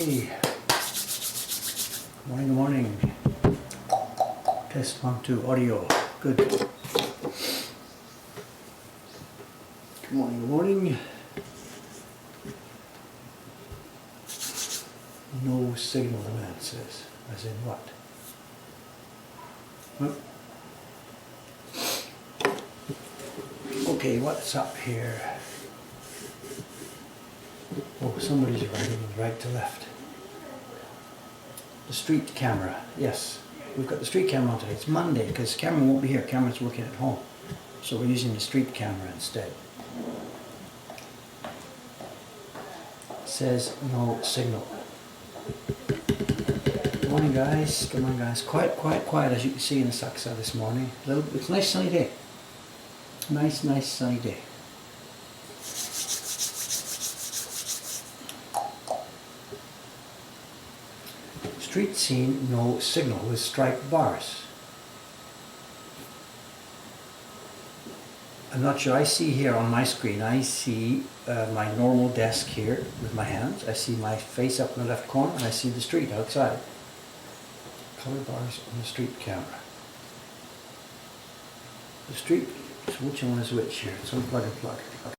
Hey, morning, good morning. Test 1, 2, audio. Good. Good morning, good morning. No signal, the man says. As in what? Okay, what's up here? Oh, somebody's writing right to left. The street camera, yes. We've got the street camera on today. It's Monday because Cameron won't be here. Cameron's working at home. So we're using the street camera instead. It says no signal. Good morning, guys. Good morning, guys. Quiet, quiet, quiet, as you can see in the Saksa this morning. It's a nice sunny day. Nice sunny day. Street scene, no signal with striped bars. I'm not sure. I see here on my screen, I see my normal desk here with my hands. I see my face up in the left corner, and I see the street outside. Color bars on the street camera. The street, so which one is which here? It's unplug and plug. Okay.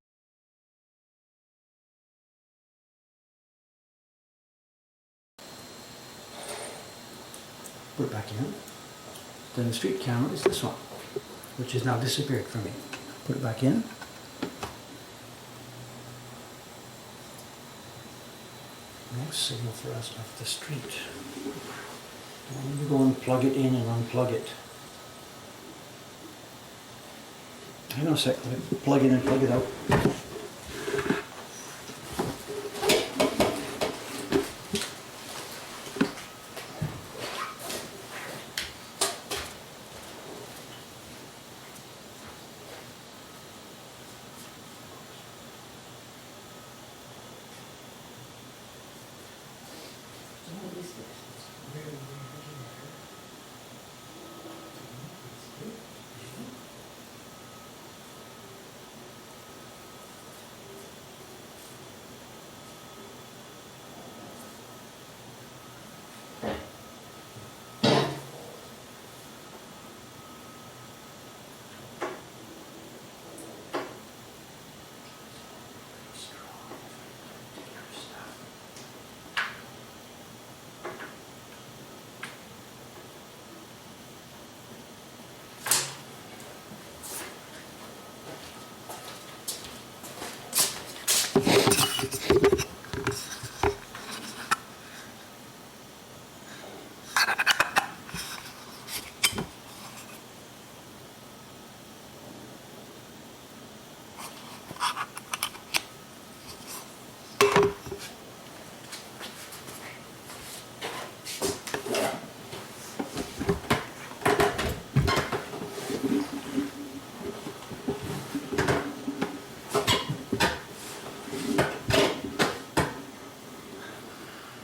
Put it back in. Then the street camera is this one, which has now disappeared from me. Put it back in. No signal for us off the street. Let me go and plug it in and unplug it. Hang on a sec, let me plug in and plug it out.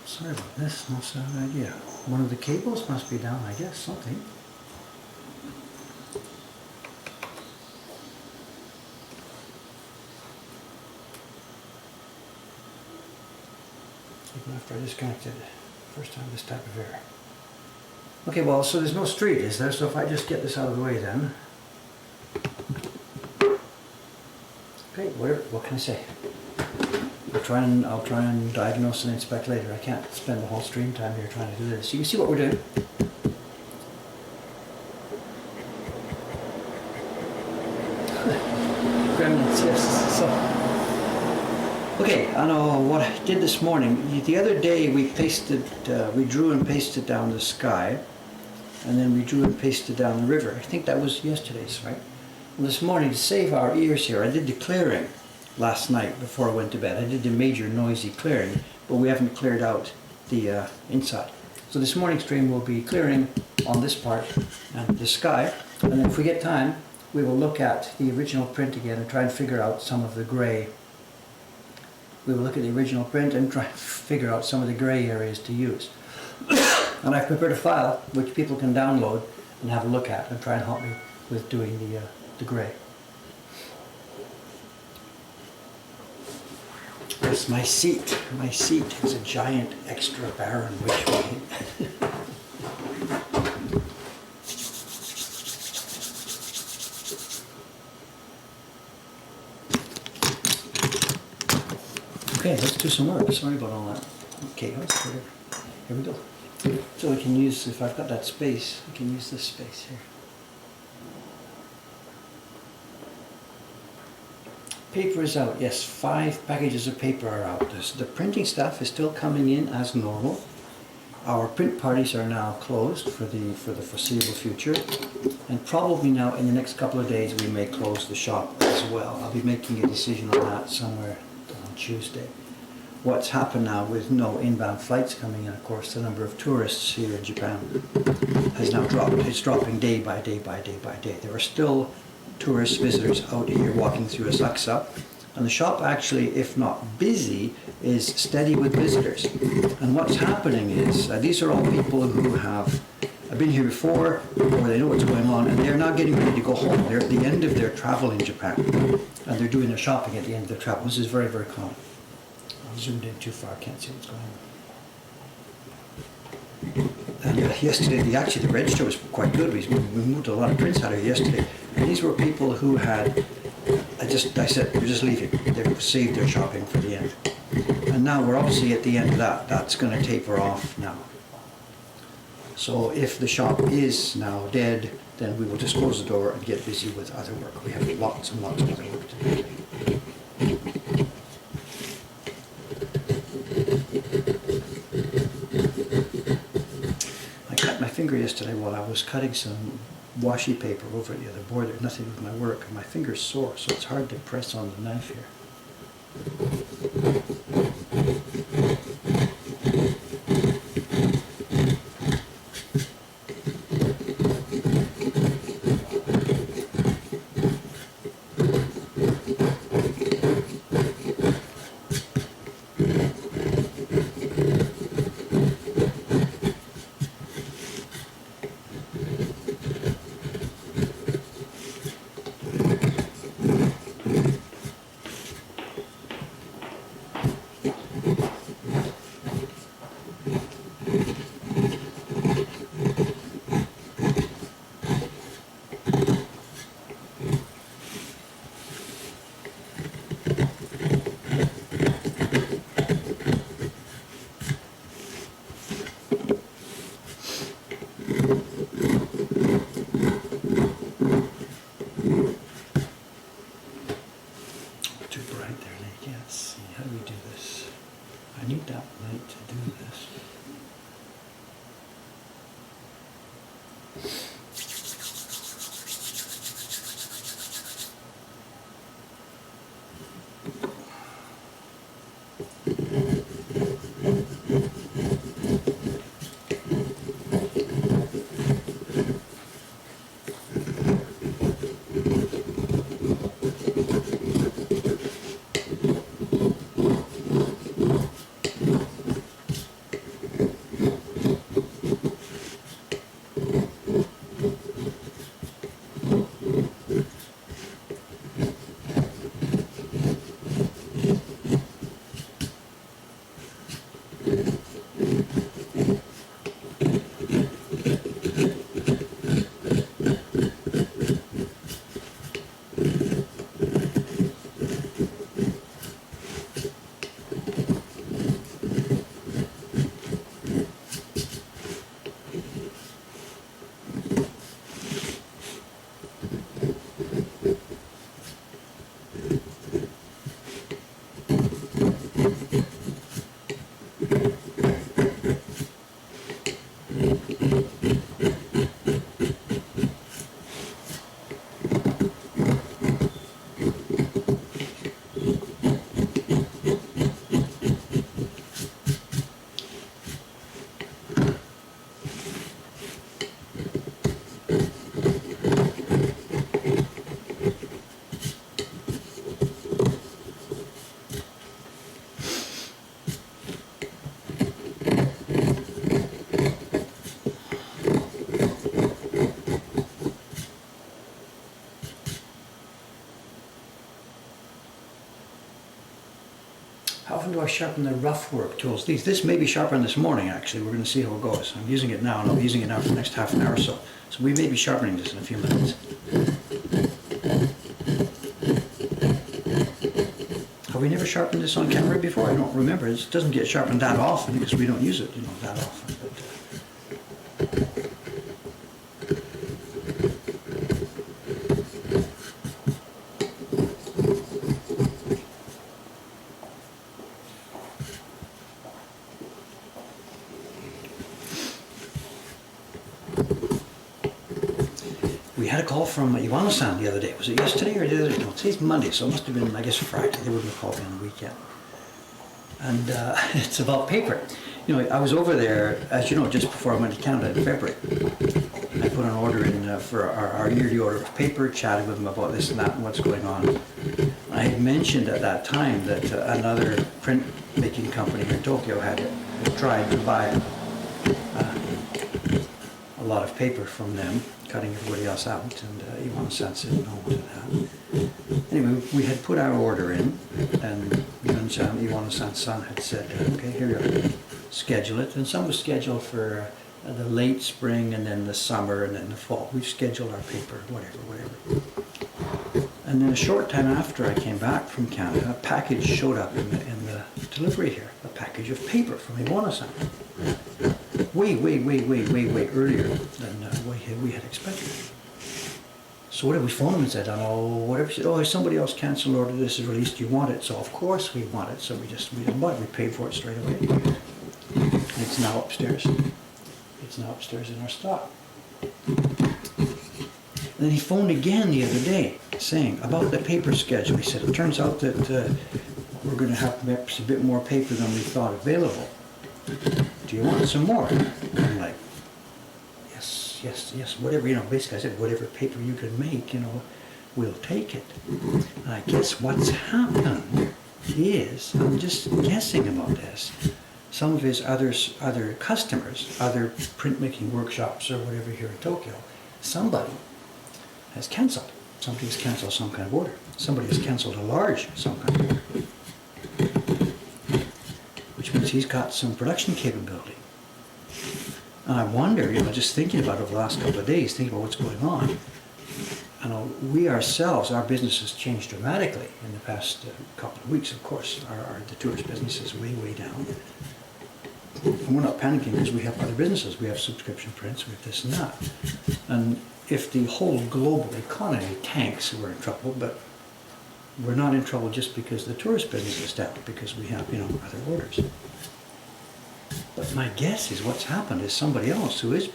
Sorry about this, no sound idea. One of the cables must be down, I guess, something. Even after I disconnected it, first time this type of error. Okay, well, so there's no street, is there? So if I just get this out of the way then. Okay, what can I say? I'll try and diagnose and inspect later. I can't spend the whole stream time here trying to do this. You can see what we're doing. Gremlins, yes. So, okay, I know what I did this morning. The other day we drew and pasted down the sky, and then we drew and pasted down the river. I think that was yesterday's, right? Well, this morning, to save our ears here, I did the clearing last night before I went to bed. I did the major noisy clearing, but we haven't cleared out the inside. So this morning's stream will be clearing on this part and the sky, and then if we get time, we will look at the original print again and try and figure out some of the gray. We will look at the original print and try and figure out some of the gray areas to use. And I've prepared a file which people can download and have a look at and try and help me with doing the gray. Because my seat is a giant extra barren witchblade. Okay, let's do some work. Sorry about all that chaos. Here we go. So we can use, if I've got that space, we can use this space here. Paper is out. Yes, 5 packages of paper are out. The printing stuff is still coming in as normal. Our print parties are now closed for the foreseeable future, and probably now in the next couple of days we may close the shop as well. I'll be making a decision on that somewhere on Tuesday. What's happened now with no inbound flights coming in, of course, the number of tourists here in Japan has now dropped. It's dropping day by day by day by day. There are still tourist visitors out here walking through Asakusa, and the shop actually, if not busy, is steady with visitors. And what's happening is, these are all people who have been here before, or they know what's going on, and they're now getting ready to go home. They're at the end of their travel in Japan, and they're doing their shopping at the end of their travel. This is very, very common. I've zoomed in too far, I can't see what's going on. And yesterday, actually the register was quite good. We moved a lot of prints out of here yesterday. And these were people who had, I said, we're just leaving. They've saved their shopping for the end. And now we're obviously at the end of that. That's going to taper off now. So if the shop is now dead, then we will just close the door and get busy with other work. We have lots and lots of other work to do. I cut my finger yesterday while I was cutting some washi paper over the other board. There's nothing with my work, and my finger's sore, so it's hard to press on the knife here. always sharpen the rough work tools. This may be sharpened this morning, actually. We're going to see how it goes. I'm using it now, and I'll be using it now for the next half an hour or so. So we may be sharpening this in a few minutes. Have we never sharpened this on camera before? I don't remember. It doesn't get sharpened that often because we don't use it, that often. We had a call from Iwano-san the other day. Was it yesterday or the other day? No, today's Monday, so it must have been, I guess, Friday. They wouldn't have called me on the weekend. And it's about paper. I was over there, as you know, just before I went to Canada in February. I put an order in for our yearly order of paper, chatted with them about this and that and what's going on. I had mentioned at that time that another print making company in Tokyo had tried to buy a lot of paper from them, cutting everybody else out, and Iwano-san said no to that. Anyway, we had put our order in, and Iwano-san's son had said, okay, here you are, schedule it. And some was scheduled for the late spring, and then the summer, and then the fall. We've scheduled our paper, whatever. And then a short time after I came back from Canada, a package showed up in the delivery here, a package of paper from Iwano-san. Way earlier than we had expected. So we phoned him and said, whatever. He said, oh, somebody else canceled order. This is released. Do you want it? So of course we want it. So we didn't buy it. We paid for it straight away. And it's now upstairs. It's now upstairs in our stock. And then he phoned again the other day saying about the paper schedule. He said, it turns out that we're going to have perhaps a bit more paper than we thought available. Do you want some more? I'm like, yes, whatever, basically I said, whatever paper you can make, we'll take it. And I guess what's happened is, I'm just guessing about this, some of his other customers, other printmaking workshops or whatever here in Tokyo, somebody has cancelled. Somebody has cancelled some kind of order. Somebody has cancelled a large some kind of order. Which means he's got some production capability. And I wonder, just thinking about it over the last couple of days, thinking about what's going on, we ourselves, our business has changed dramatically in the past couple of weeks, of course. The tourist business is way down. And we're not panicking because we have other businesses. We have subscription prints, we have this and that. And if the whole global economy tanks, we're in trouble, but we're not in trouble just because the tourist business is down, because we have, other orders. But my guess is what's happened is somebody else who is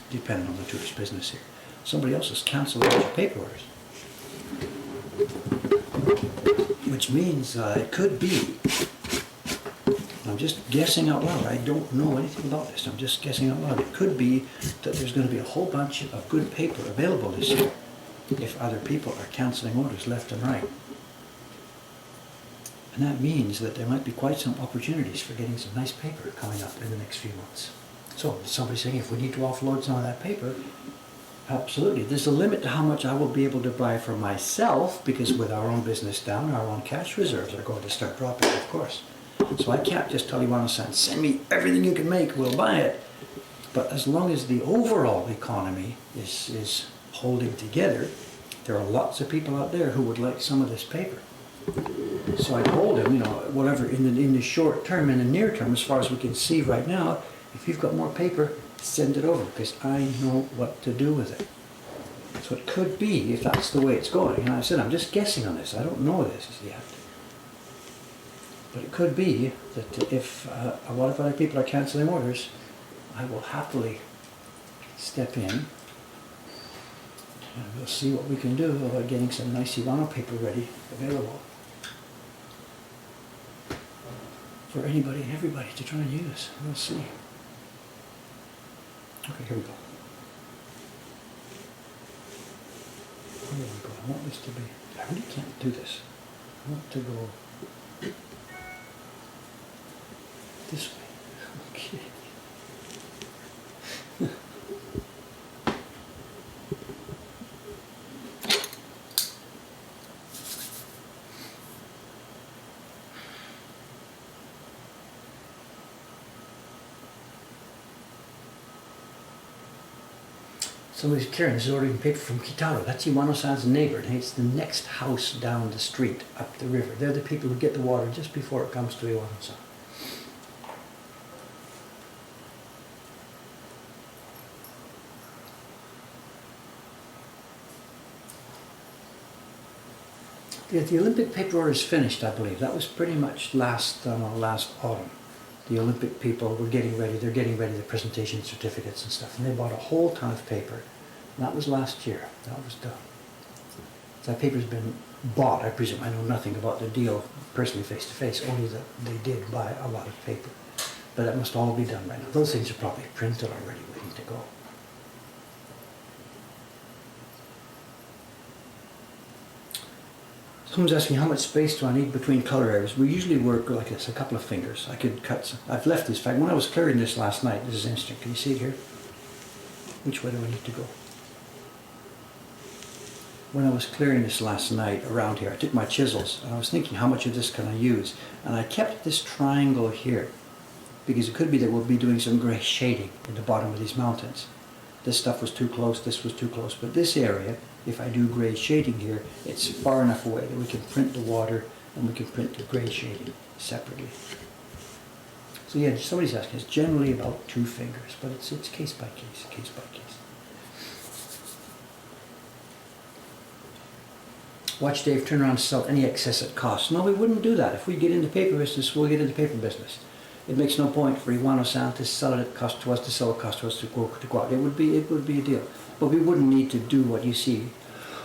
dependent on the tourist business here, somebody else has cancelled all the paper orders. Which means it could be, I'm just guessing out loud, I don't know anything about this, I'm just guessing out loud, it could be that there's going to be a whole bunch of good paper available this year if other people are cancelling orders left and right. And that means that there might be quite some opportunities for getting some nice paper coming up in the next few months. So somebody's saying if we need to offload some of that paper, absolutely. There's a limit to how much I will be able to buy for myself, because with our own business down, our own cash reserves are going to start dropping, of course. So I can't just tell Iwano-san, send me everything you can make, we'll buy it. But as long as the overall economy is holding together, there are lots of people out there who would like some of this paper. So I told him, whatever, in the short term, in the near term, as far as we can see right now, if you've got more paper, send it over, because I know what to do with it. So it could be, if that's the way it's going, and I said, I'm just guessing on this, I don't know this yet. But it could be that if a lot of other people are cancelling orders, I will happily step in, and we'll see what we can do about getting some nice Iwano paper ready, available, for anybody and everybody to try and use. We'll see. Okay, here we go. Here we go. I want this to be, I really can't do this. I want to go this way. Okay. Somebody's clearing, this is ordering paper from Kitaro. That's Iwano-san's neighbor, and it's the next house down the street, up the river. They're the people who get the water just before it comes to Iwano-san. Yeah, the Olympic paper order is finished, I believe. That was pretty much last autumn. The Olympic people were getting ready. They're getting ready the presentation certificates and stuff, and they bought a whole ton of paper. And that was last year. That was done. That paper's been bought, I presume. I know nothing about the deal personally face to face, only that they did buy a lot of paper. But that must all be done right now. Those things are probably printed already, waiting to go. Someone's asking how much space do I need between color areas. We usually work like this, a couple of fingers. I could cut some. I've left this. In fact, when I was clearing this last night, this is interesting. Can you see it here? Which way do I need to go? When I was clearing this last night around here, I took my chisels and I was thinking how much of this can I use? And I kept this triangle here because it could be that we'll be doing some gray shading in the bottom of these mountains. This stuff was too close, this was too close, but this area, if I do gray shading here, it's far enough away that we can print the water and we can print the gray shading separately. So yeah, somebody's asking, it's generally about 2 fingers, but it's case by case, case by case. Watch Dave turn around and sell any excess at cost. No, we wouldn't do that. If we get into paper business, we'll get into paper business. It makes no point for Iwano-san to sell it at cost to us, to sell it at cost to us, to go out. It would be a deal. But we wouldn't need to do what you see.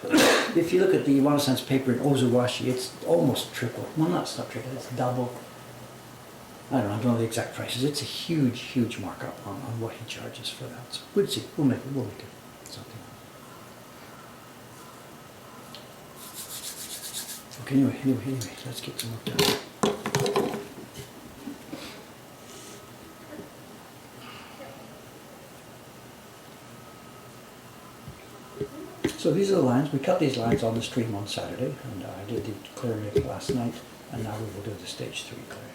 If you look at the Iwano-san's paper in Ozuwashi, it's almost triple. Well, not triple, it's double. I don't know the exact prices. It's a huge, huge markup on what he charges for that. So we'll see. We'll make it something. Okay, anyway, let's get some more done. So these are the lines. We cut these lines on the stream on Saturday, and I did the clearing last night, and now we will do the stage 3 clearing.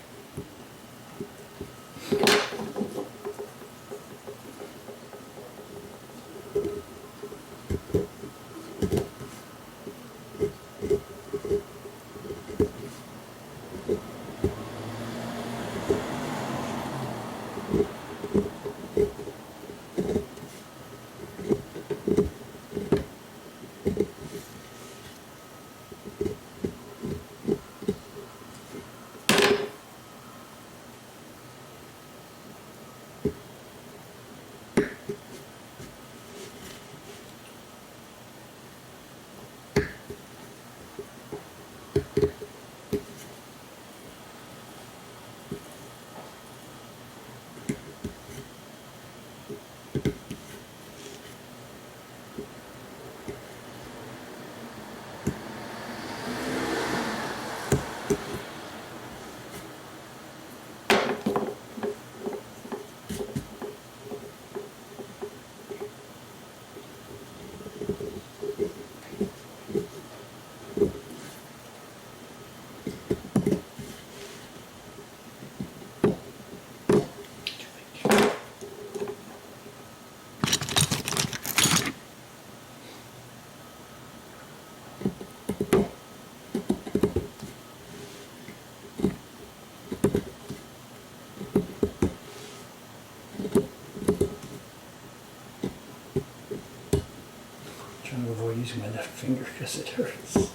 Using my left finger because it hurts.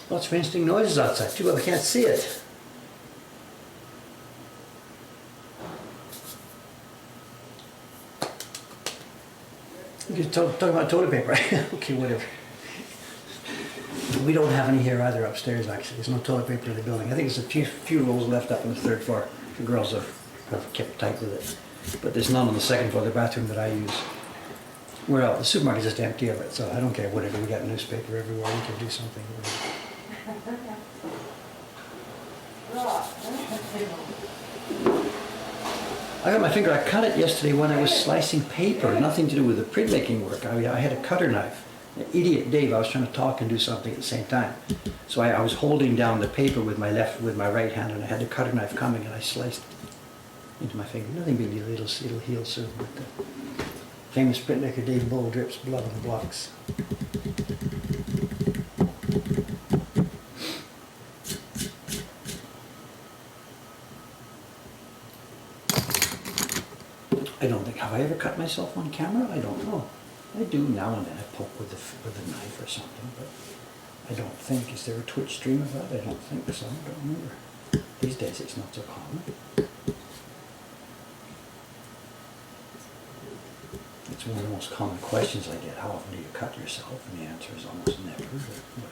Lots of interesting noises outside too, but I can't see it. You're talking about toilet paper. Okay, whatever. We don't have any here either upstairs, actually. There's no toilet paper in the building. I think there's a few rolls left up on the third floor. The girls have kept tight with it. But there's none on the second floor, the bathroom that I use. Well, the supermarket's just empty of it, so I don't care whatever. We got newspaper everywhere. We can do something. I got my finger, I cut it yesterday when I was slicing paper, nothing to do with the printmaking work. I had a cutter knife. Idiot Dave, I was trying to talk and do something at the same time. So I was holding down the paper with my right hand, and I had the cutter knife coming, and I sliced into my finger. Nothing big deal, it'll heal soon. But famous printmaker Dave Bull drips blood on the blocks. I don't think, have I ever cut myself on camera? I don't know. I do now and then. I poke with a knife or something, but I don't think. Is there a Twitch stream of that? I don't think so. I don't remember. These days it's not so common. It's one of the most common questions I get. How often do you cut yourself? And the answer is almost never, but whatever.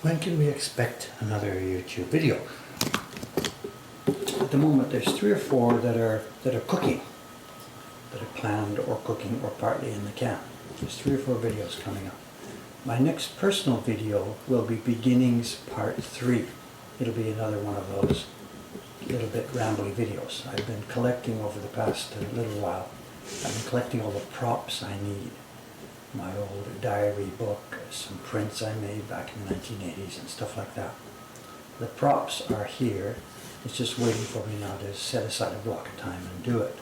When can we expect another YouTube video? At the moment there's 3 or 4 that are cooking, that are planned or cooking or partly in the can. There's 3 or 4 videos coming up. My next personal video will be Beginnings Part 3. It'll be another one of those little bit rambly videos. I've been collecting over the past little while. I've been collecting all the props I need. My old diary book, some prints I made back in the 1980s and stuff like that. The props are here. It's just waiting for me now to set aside a block of time and do it.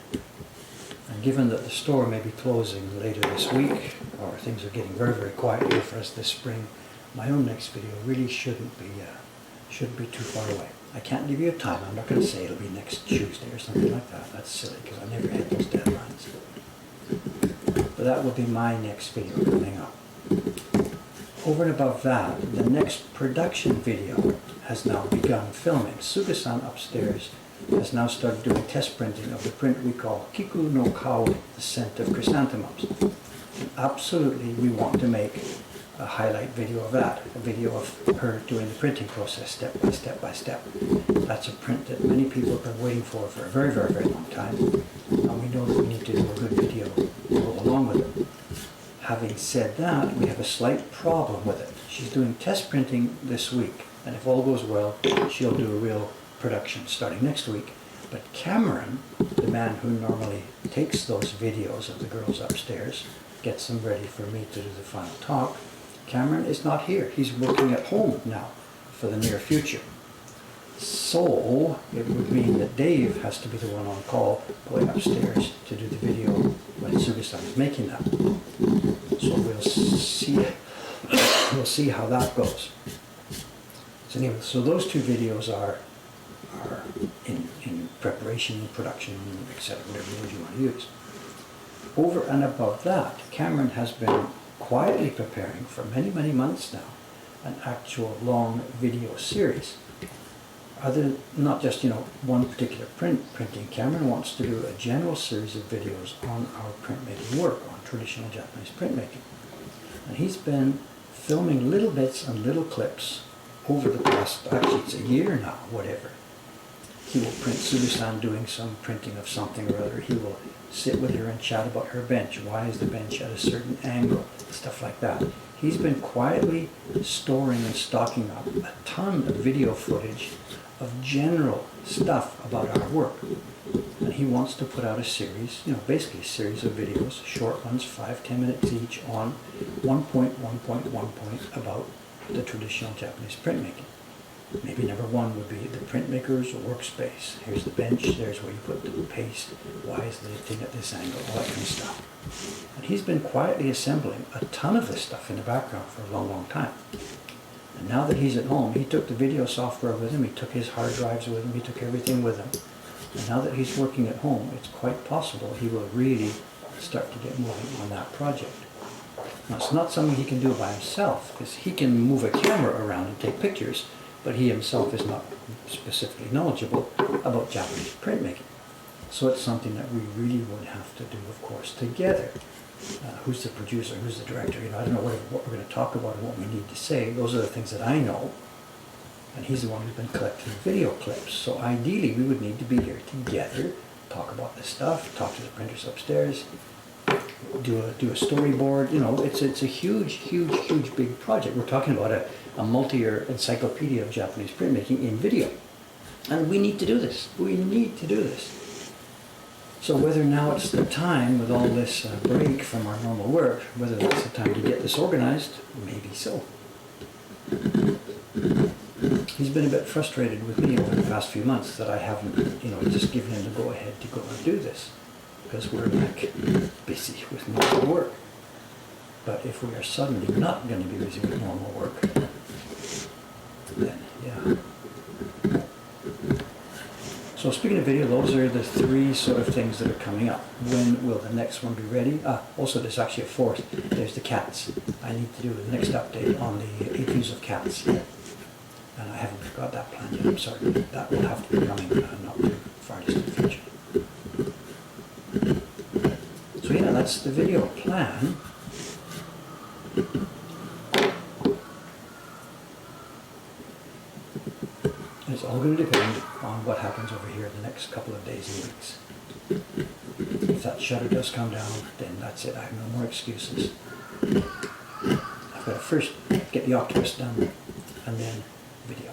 And given that the store may be closing later this week, or things are getting very, very quiet here for us this spring, my own next video really shouldn't be too far away. I can't give you a time. I'm not going to say it'll be next Tuesday or something like that. That's silly because I never hit those deadlines. But that will be my next video coming up. Over and above that, the next production video has now begun filming. Suga-san upstairs has now started doing test printing of the print we call Kiku no Kaori, the scent of chrysanthemums. And absolutely we want to make a highlight video of that, a video of her doing the printing process step by step by step. That's a print that many people have been waiting for a very, very, very long time, and we know that we need to do a good video to go along with it. Having said that, we have a slight problem with it. She's doing test printing this week, and if all goes well, she'll do a real production starting next week. But Cameron, the man who normally takes those videos of the girls upstairs, gets them ready for me to do the final talk, Cameron is not here. He's working at home now for the near future. So it would mean that Dave has to be the one on call going upstairs to do the video when Suga-san is making that. So we'll see how that goes. So anyway, so those 2 videos are in preparation, production, etc., whatever word you want to use. Over and above that, Cameron has been quietly preparing for many, many months now an actual long video series. Not just, one particular printing. Cameron wants to do a general series of videos on our printmaking work, on traditional Japanese printmaking. And he's been filming little bits and little clips over the past, actually it's a year now, whatever. He will print Suga-san doing some printing of something or other. He will sit with her and chat about her bench. Why is the bench at a certain angle? Stuff like that. He's been quietly storing and stocking up a ton of video footage of general stuff about our work. And he wants to put out a series, basically a series of videos, short ones, 5-10 minutes each, on one point about the traditional Japanese printmaking. Maybe number 1 would be the printmaker's workspace. Here's the bench, there's where you put the paste, why is the thing at this angle, all that kind of stuff. And he's been quietly assembling a ton of this stuff in the background for a long, long time. And now that he's at home, he took the video software with him, he took his hard drives with him, he took everything with him. And now that he's working at home, it's quite possible he will really start to get moving on that project. Now, it's not something he can do by himself, because he can move a camera around and take pictures, but he himself is not specifically knowledgeable about Japanese printmaking. So it's something that we really would have to do, of course, together. Who's the producer, who's the director, I don't know what we're going to talk about and what we need to say. Those are the things that I know. And he's the one who's been collecting video clips. So ideally we would need to be here together, talk about this stuff, talk to the printers upstairs, do a storyboard. It's a huge big project. We're talking about a multi-year encyclopedia of Japanese printmaking in video. And we need to do this. We need to do this. So whether now it's the time, with all this break from our normal work, whether that's the time to get this organized, maybe so. He's been a bit frustrated with me over the past few months that I haven't, just given him the go-ahead to go and do this, because we're busy with normal work. But if we are suddenly not going to be busy with normal work, then yeah. So speaking of video, those are the 3 sort of things that are coming up. When will the next one be ready? Also there's actually a 4th. There's the cats. I need to do the next update on the 8 views of cats. And I haven't got that planned yet, I'm sorry. That will have to be coming not too far distant future. So yeah, that's the video plan. all going to depend on what happens over here in the next couple of days and weeks. If that shutter does come down, then that's it. I have no more excuses. I've got to first get the Optimist done, and then video.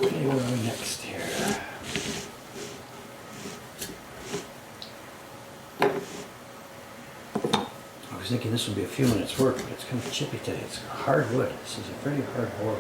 Okay, where are we next here? I was thinking this would be a few minutes work, but it's kind of chippy today. It's hard wood. This is a very hard board.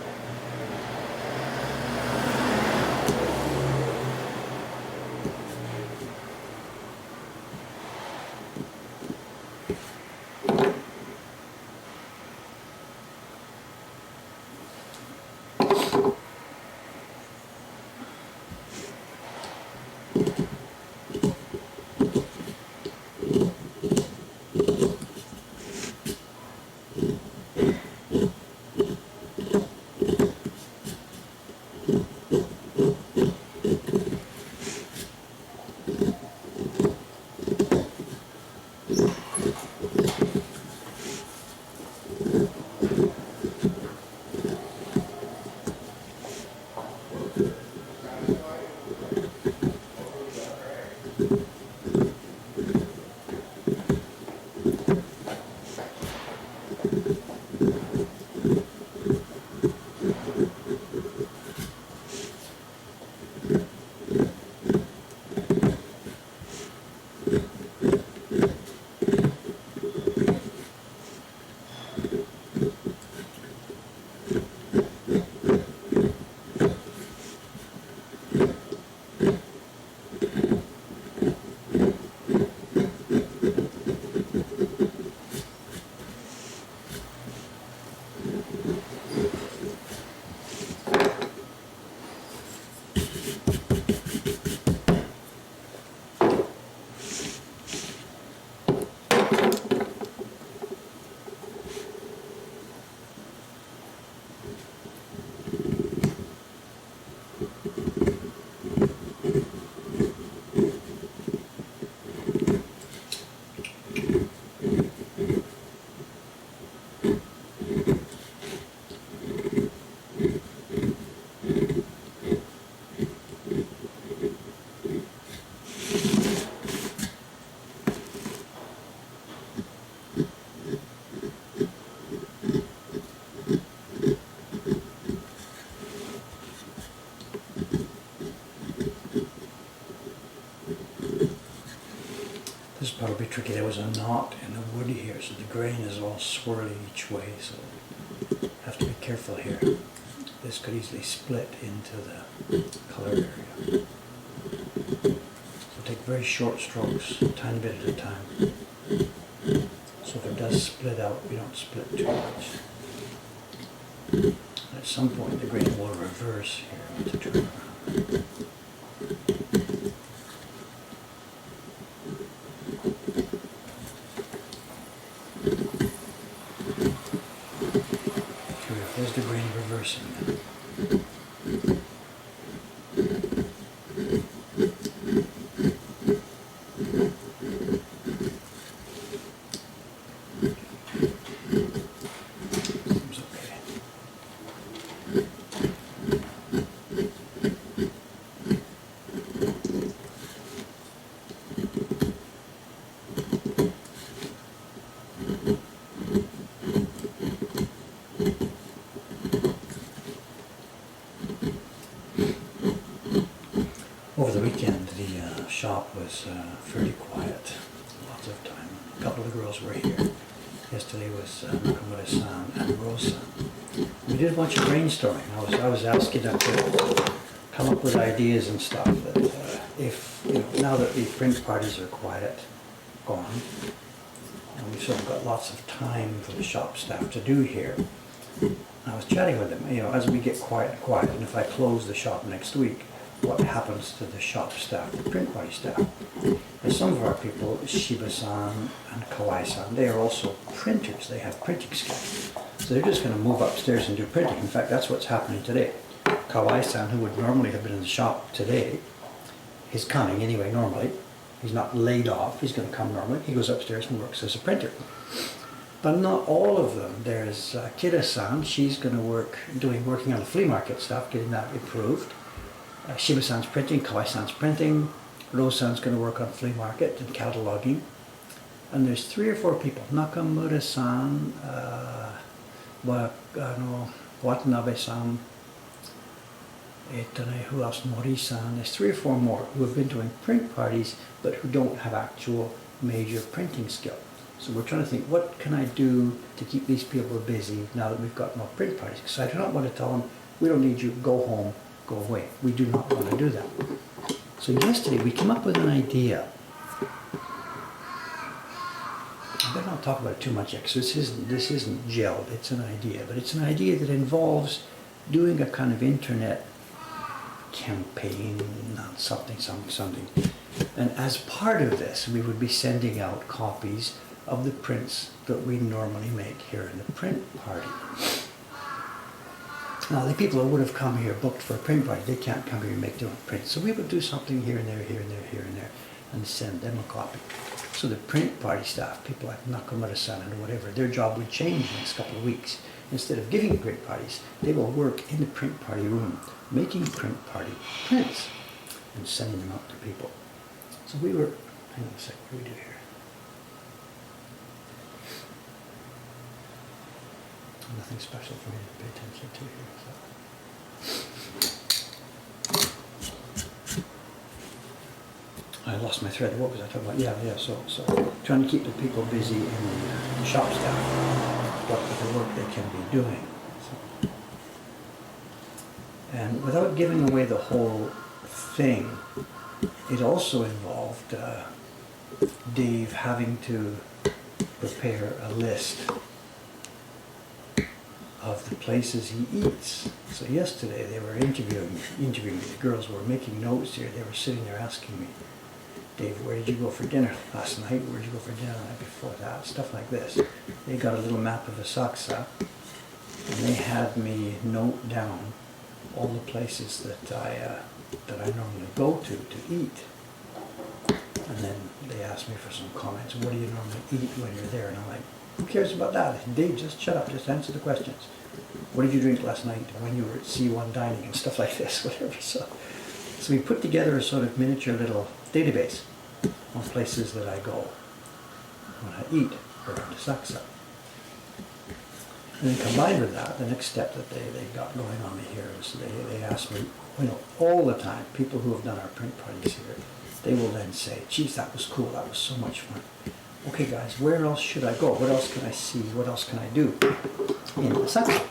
tricky. There was a knot in the wood here, so the grain is all swirly each way, so you have to be careful here. This could easily split into the color area. So take very short strokes, a tiny bit at a time. So if it does split out, we don't split too much. At some point the grain will reverse here to turn around. There's the grain reversing. Seems okay. Over the weekend, the shop was fairly quiet, lots of time. A couple of the girls were here. Yesterday was Nakamura-san and Rose-san. We did a bunch of brainstorming. I was asking them to come up with ideas and stuff. That if, now that the print parties are gone, and we've sort of got lots of time for the shop staff to do here, I was chatting with them, as we get quiet, and if I close the shop next week, what happens to the shop staff, the print party staff? And some of our people, Shiba-san and Kawai-san, they are also printers. They have printing skills. So they're just going to move upstairs and do printing. In fact, that's what's happening today. Kawai-san, who would normally have been in the shop today, is coming anyway normally. He's not laid off. He's going to come normally. He goes upstairs and works as a printer. But not all of them. There's Kira-san. She's going to working on the flea market stuff, getting that improved. Shiba-san's printing, Kawai-san's printing, Rose-san's going to work on flea market and cataloging. And there's 3 or 4 people, Nakamura-san, Watanabe-san, who else, Mori-san, there's 3 or 4 more who have been doing print parties but who don't have actual major printing skill. So we're trying to think, what can I do to keep these people busy now that we've got more print parties? Because I do not want to tell them, we don't need you, go home, go away. We do not want to do that. So yesterday we came up with an idea. I better not talk about it too much yet, because this isn't gelled, it's an idea. But it's an idea that involves doing a kind of internet campaign, not something. And as part of this, we would be sending out copies of the prints that we normally make here in the print party. Now, the people who would have come here booked for a print party, they can't come here and make their own prints. So we would do something here and there, and send them a copy. So the print party staff, people like Nakamura-san and whatever, their job would change in the next couple of weeks. Instead of giving print parties, they will work in the print party room, making print party prints and sending them out to people. So we were, hang on a sec, what do we do here? Nothing special for me to pay attention to here. So. I lost my thread. What was I talking about? Yeah. So trying to keep the people busy in the shop staff, what the work they can be doing. So. And without giving away the whole thing, it also involved Dave having to prepare a list of the places he eats. So yesterday they were interviewing me. The girls were making notes here. They were sitting there asking me, Dave, where did you go for dinner last night? Where did you go for dinner the night before that? Stuff like this. They got a little map of Asakusa, and they had me note down all the places that I normally go to eat. And then they asked me for some comments. What do you normally eat when you're there? And I'm like, who cares about that? Dave, just shut up, just answer the questions. What did you drink last night when you were at C1 dining and stuff like this, whatever. So we put together a sort of miniature little database on places that I go when I eat around Asakusa. And then combined with that, the next step that they got going on me here is they asked me, all the time, people who have done our print parties here, they will then say, geez, that was cool, that was so much fun. okay guys, where else should I go? What else can I see? What else can I do in the Saksa?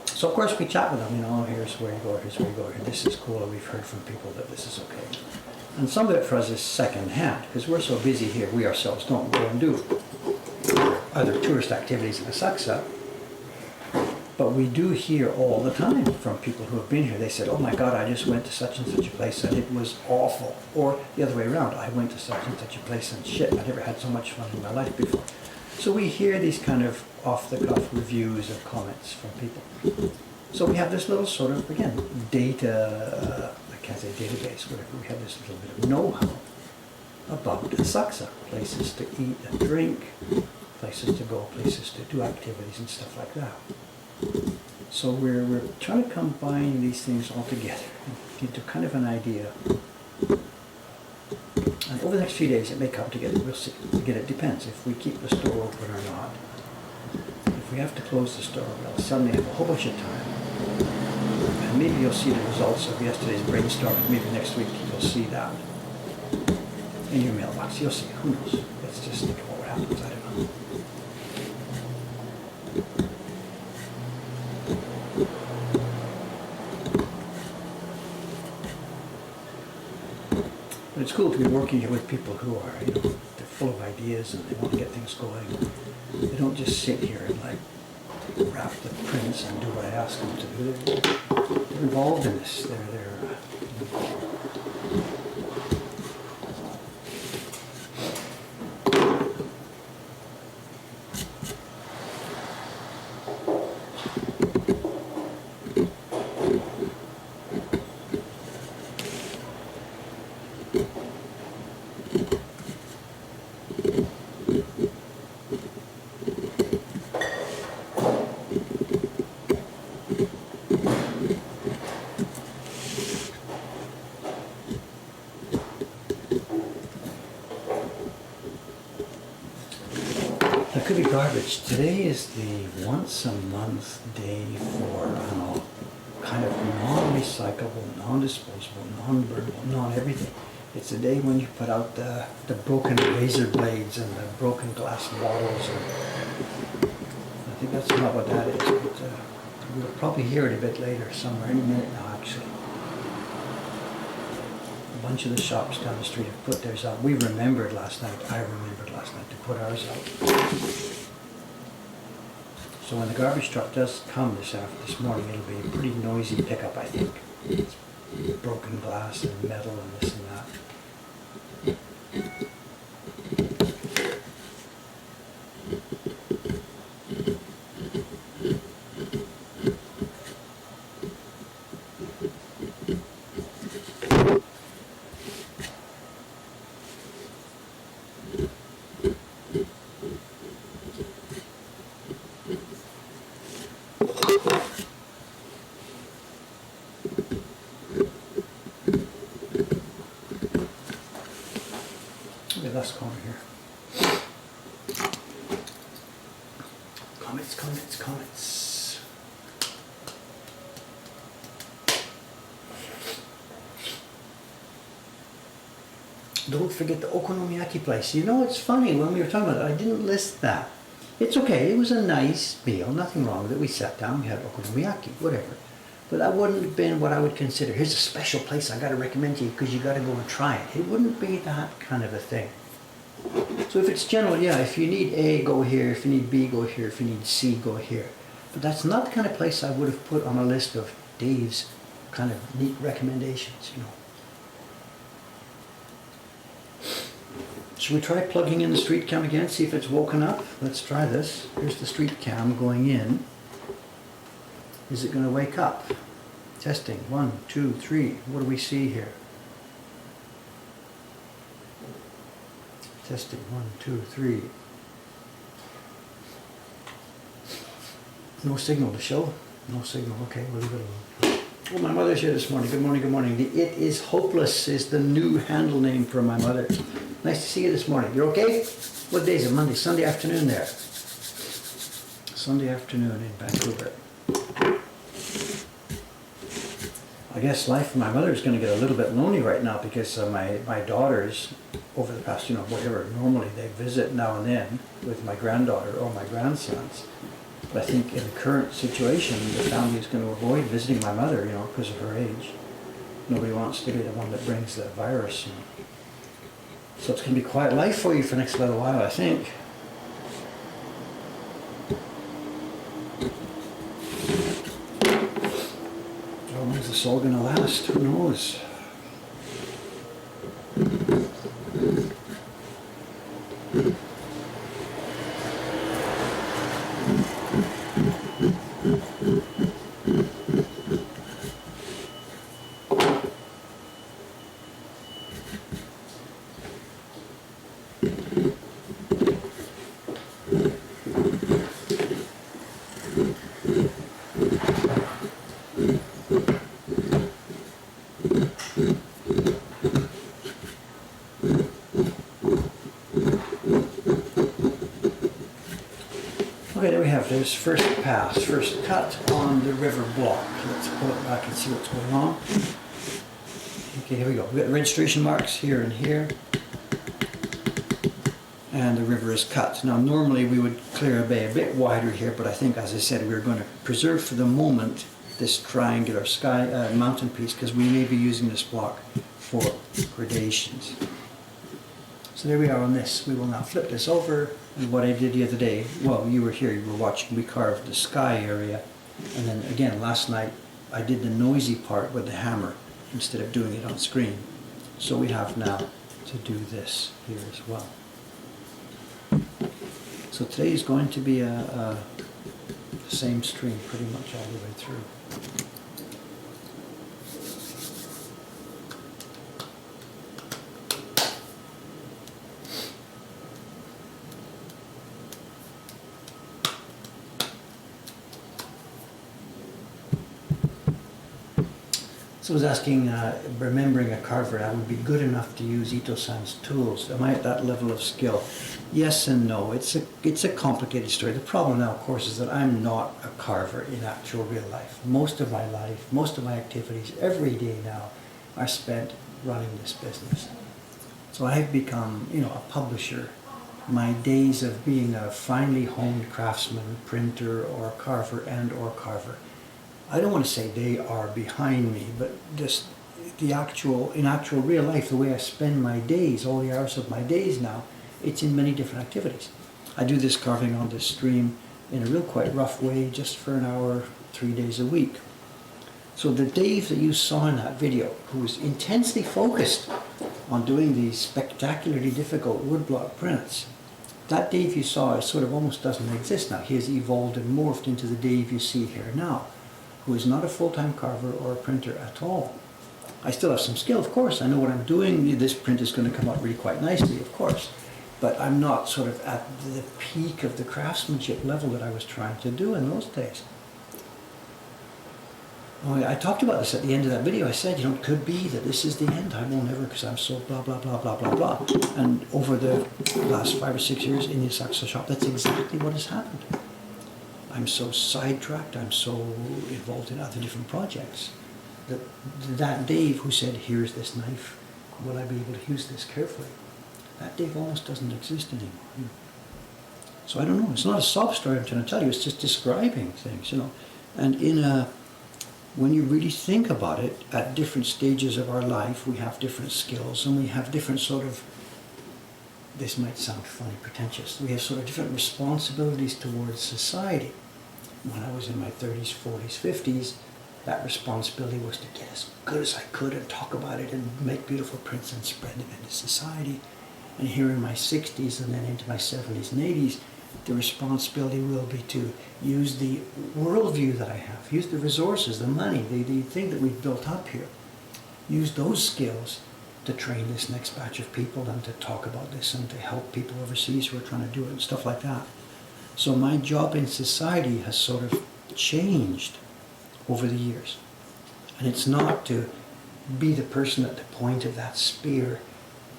So of course we chat with them, you know, here's where you go, here's where you go, this is cool, we've heard from people that this is okay. And some of it for us is second hand, because we're so busy here, we ourselves don't go and do other tourist activities in the Saksa. But we do hear all the time from people who have been here. They said, oh my God, I just went to such and such a place and it was awful. Or the other way around, I went to such and such a place and shit, I never had so much fun in my life before. So we hear these kind of off-the-cuff reviews or comments from people. So we have this little sort of, again, data, I can't say database, whatever. We have this little bit of know-how about the Saksa. Places to eat and drink, places to go, places to do activities and stuff like that. So we're trying to combine these things all together into kind of an idea. And over the next few days it may come together, we'll see. Again, it depends if we keep the store open or not. If we have to close the store, we'll suddenly have a whole bunch of time. And maybe you'll see the results of yesterday's brainstorming. Maybe next week you'll see that in your mailbox. You'll see, who knows? Let's just think about what happens, I don't know. But it's cool to be working here with people who are, you know, they're full of ideas and they want to get things going. They don't just sit here and like wrap the prints and do what I ask them to do. They're involved in this. There could be garbage. Today is the once a month day for, I don't know, kind of non-recyclable, non-disposable, non-burnable, non-everything. It's a day when you put out the broken razor blades and the broken glass bottles. And I think that's not what that is, but we'll probably hear it a bit later, somewhere, any minute now actually. A bunch of the shops down the street have put theirs out. We remembered last night, I remembered last night to put ours out. So when the garbage truck does come this morning, it'll be a pretty noisy pickup, I think. It's broken glass and metal and this and that. Okay, last corner here. Comments. Don't forget the okonomiyaki place. You know, it's funny, when we were talking about it, I didn't list that. It's okay, it was a nice meal, nothing wrong with it. We sat down, we had okonomiyaki, whatever. But that wouldn't have been what I would consider, here's a special place I got to recommend to you because you got to go and try it. It wouldn't be that kind of a thing. So if it's general, yeah, if you need A, go here. If you need B, go here. If you need C, go here. But that's not the kind of place I would have put on a list of Dave's kind of neat recommendations, you know. Should we try plugging in the street cam again, see if it's woken up? Let's try this. Here's the street cam going in. Is it going to wake up? Testing. 1, 2, 3. What do we see here? Testing. 1, 2, 3. No signal to show. No signal. Okay, we'll leave it alone. Oh, my mother's here this morning. Good morning, good morning. The It Is Hopeless is the new handle name for my mother. Nice to see you this morning. You're okay? What day is it? Monday, Sunday afternoon there. Sunday afternoon in Vancouver. I guess life for my mother is going to get a little bit lonely right now because my daughters over the past, whatever, normally they visit now and then with my granddaughter or my grandsons. But I think in the current situation, the family is going to avoid visiting my mother, because of her age. Nobody wants to be the one that brings the virus. So it's going to be quiet life for you for the next little while, I think. How long is this all going to last? Who knows? Okay, there we have this first pass, first cut on the river block. Let's pull it back and see what's going on. Okay, here we go. We've got registration marks here and here. And the river is cut. Now normally we would clear a bay a bit wider here, but I think, as I said, we're going to preserve for the moment this triangular sky mountain piece, because we may be using this block for gradations. So there we are on this. We will now flip this over, and what I did the other day, well, you were here, you were watching, we carved the sky area, and then again last night I did the noisy part with the hammer instead of doing it on screen. So we have now to do this here as well. So today is going to be the same stream pretty much all the way through. So I was asking, remembering a carver, I would be good enough to use Ito-san's tools. Am I at that level of skill? Yes and no. It's a complicated story. The problem now, of course, is that I'm not a carver in actual real life. Most of my life, most of my activities, every day now, are spent running this business. So I've become, a publisher. My days of being a finely honed craftsman, printer, or carver I don't want to say they are behind me, but just in actual real life, the way I spend my days, all the hours of my days now, it's in many different activities. I do this carving on this stream in a real quite rough way, just for an hour, 3 days a week. So the Dave that you saw in that video, who was intensely focused on doing these spectacularly difficult woodblock prints, that Dave you saw sort of almost doesn't exist now. He has evolved and morphed into the Dave you see here now, who is not a full-time carver or a printer at all. I still have some skill, of course. I know what I'm doing. This print is going to come out really quite nicely, of course. But I'm not sort of at the peak of the craftsmanship level that I was trying to do in those days. Well, I talked about this at the end of that video. I said, it could be that this is the end. I won't ever, because I'm so blah, blah, blah, blah, blah, blah. And over the last 5 or 6 years in the Saxo shop, that's exactly what has happened. I'm so sidetracked, I'm so involved in other different projects, that Dave who said, here's this knife, will I be able to use this carefully? That Dave almost doesn't exist anymore. So I don't know, it's not a sob story I'm trying to tell you, it's just describing things, And when you really think about it, at different stages of our life, we have different skills, and we have different sort of, this might sound funny, pretentious, we have sort of different responsibilities towards society. When I was in my 30s, 40s, 50s, that responsibility was to get as good as I could and talk about it and make beautiful prints and spread them into society. And here in my 60s and then into my 70s and 80s, the responsibility will be to use the worldview that I have, use the resources, the money, the thing that we've built up here, use those skills to train this next batch of people and to talk about this and to help people overseas who are trying to do it and stuff like that. So my job in society has sort of changed over the years. And it's not to be the person at the point of that spear,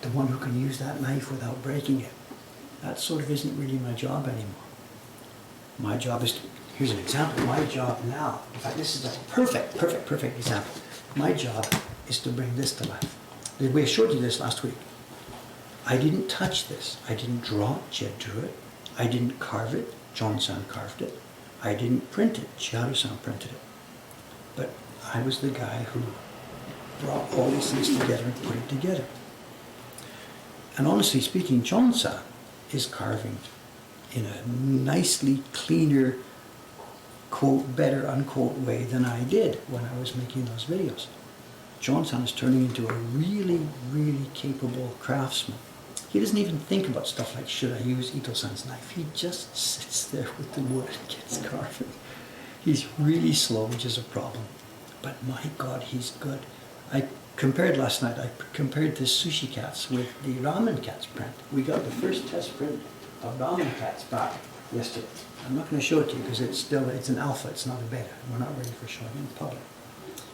the one who can use that knife without breaking it. That sort of isn't really my job anymore. My job is to, here's an example, my job now, in fact this is a perfect example. My job is to bring this to life. We showed you this last week. I didn't touch this. I didn't draw it. Jed drew it. I didn't carve it. John-san carved it. I didn't print it. Chiharu-san printed it. But I was the guy who brought all these things together and put it together. And honestly speaking, John-san is carving in a nicely cleaner, quote, better, unquote, way than I did when I was making those videos. John-san is turning into a really, really capable craftsman. He doesn't even think about stuff like, should I use Ito-san's knife? He just sits there with the wood and gets carving. He's really slow, which is a problem. But my God, he's good. I compared last night, I compared the sushi cats with the ramen cats print. We got the first test print of ramen cats back yesterday. I'm not going to show it to you because it's an alpha, it's not a beta. We're not ready for showing it in public.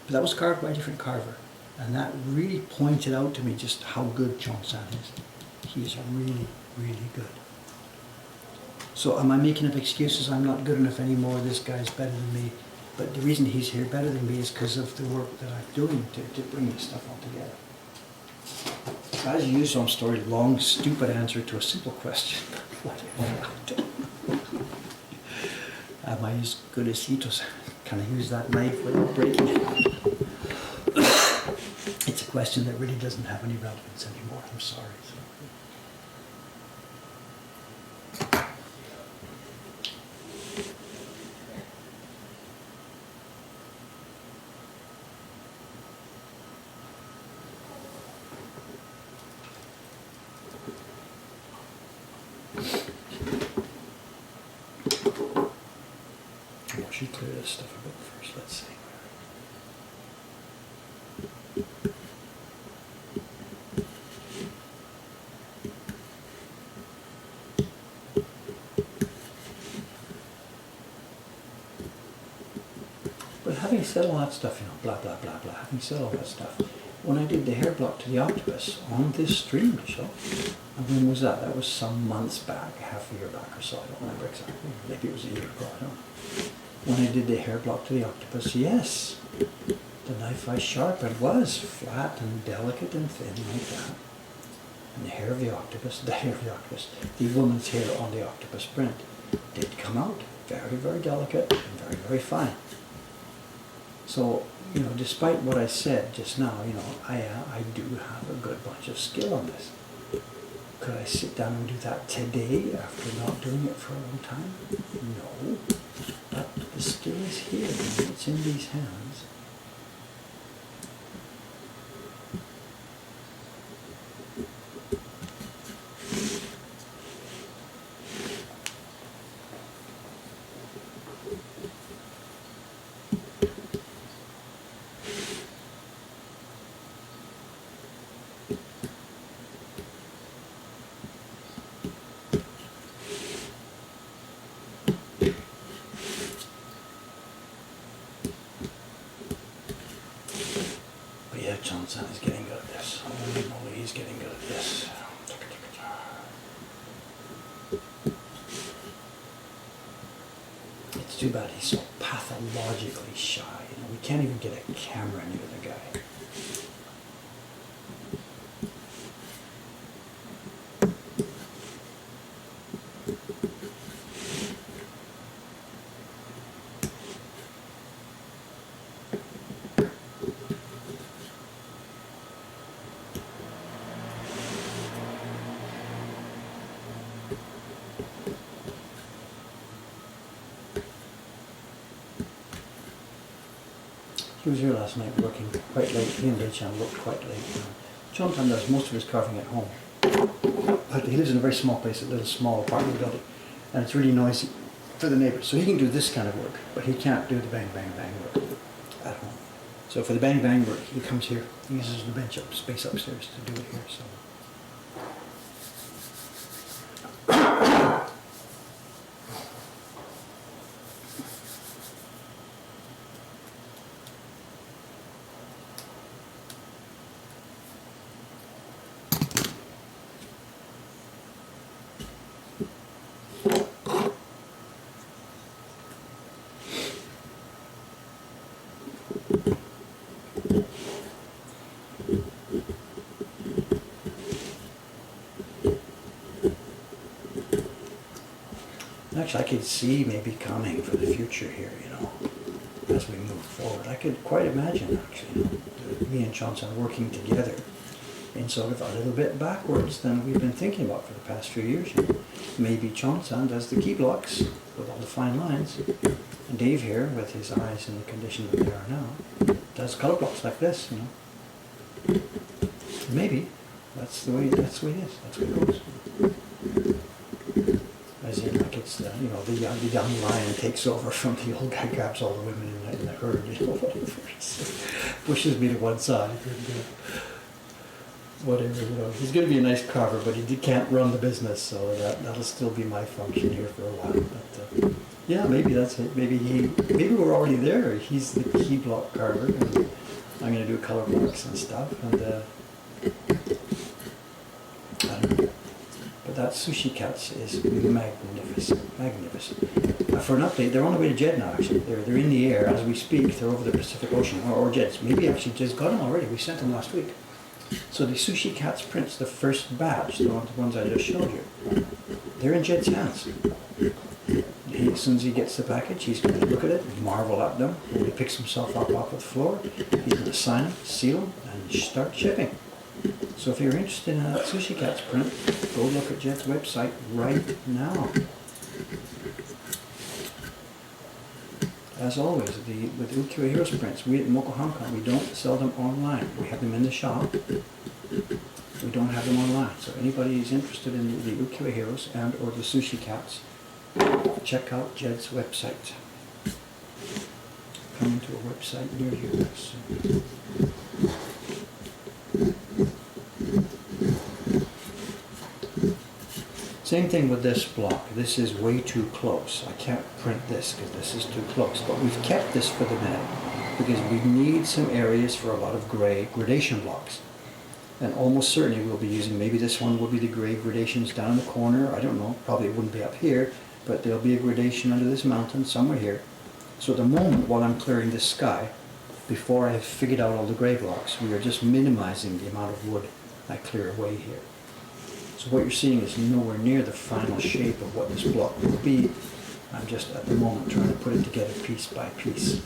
But that was carved by a different carver. And that really pointed out to me just how good John-san is. He's really, really good. So am I making up excuses? I'm not good enough anymore. This guy's better than me. But the reason he's here better than me is because of the work that I'm doing to bring this stuff all together. As usual, story, long, stupid answer to a simple question. Am I as good as Ito's? Can I use that knife without breaking it? It's a question that really doesn't have any relevance anymore. I'm sorry. I should clear this stuff a bit first. Let's see. But having said all that stuff, blah, blah, blah, blah, having said all that stuff, when I did the hair block to the octopus on this stream show, and when was that? That was some months back, half a year back or so, I don't remember exactly. Maybe it was a year ago, I don't know. When I did the hair block to the octopus, yes, the knife I sharpened was flat and delicate and thin like that. And the hair of the octopus, the woman's hair on the octopus print did come out very, very delicate and very, very fine. So, despite what I said just now, I do have a good bunch of skill on this. Could I sit down and do that today after not doing it for a long time? No. But the skill is here, and it's in these hands. John-san is getting good at this. Holy moly, he's getting good at this. It's too bad he's so pathologically shy. We can't even get a camera near the guy. He was here last night working quite late. He and Rei-chan worked quite late. John-san does most of his carving at home. But he lives in a very small place, a little small apartment building. And it's really noisy for the neighbors. So he can do this kind of work, but he can't do the bang, bang, bang work at home. So for the bang, bang work, he comes here. He uses the bench space upstairs to do it here. So. actually, I could see maybe coming for the future here, you know, as we move forward. I could quite imagine, actually, you know, me and Johnson working together in sort of a little bit backwards than we've been thinking about for the past few years. You know. Maybe Johnson does the key blocks with all the fine lines, and Dave here, with his eyes in the condition that they are now, does color blocks like this, you know. Maybe. That's the way it is. That's the way it goes. As in, like it's the, you know, the young lion takes over from the old guy, grabs all the women in the herd, you know, whatever. Pushes me to one side. Whatever, you know. He's going to be a nice carver, but he can't run the business, so that'll still be my function here for a while. But yeah, maybe that's it. Maybe we're already there. He's the key block carver, and I'm going to do color blocks and stuff, and I don't know. But that Sushi Cats is magnificent. For an update, they're on the way to Jed now, actually. They're in the air as we speak. They're over the Pacific Ocean, or Jed's. Maybe actually Jed's got them already. We sent them last week. So the Sushi Cats prints, the first batch, the ones I just showed you, they're in Jed's hands. As soon as he gets the package, he's going to look at it, marvel at them. When he picks himself up off the floor, he's going to sign them, seal them, and start shipping. So if you're interested in that Sushi Cats print, go look at Jed's website right now. As always, with Ukiyo Heroes prints, we at Neko Hakkei, we don't sell them online. We have them in the shop. We don't have them online. So anybody who's interested in the Ukiyo Heroes and or the Sushi Cats, check out Jed's website. Coming to a website near you soon. Same thing with this block. This is way too close. I can't print this because this is too close. But we've kept this for the minute because we need some areas for a lot of gray gradation blocks. And almost certainly we'll be using, maybe this one will be the gray gradations down in the corner. I don't know. Probably it wouldn't be up here. But there'll be a gradation under this mountain somewhere here. So at the moment, while I'm clearing this sky, before I have figured out all the gray blocks, we are just minimizing the amount of wood I clear away here. So what you're seeing is nowhere near the final shape of what this block will be. I'm just at the moment trying to put it together piece by piece.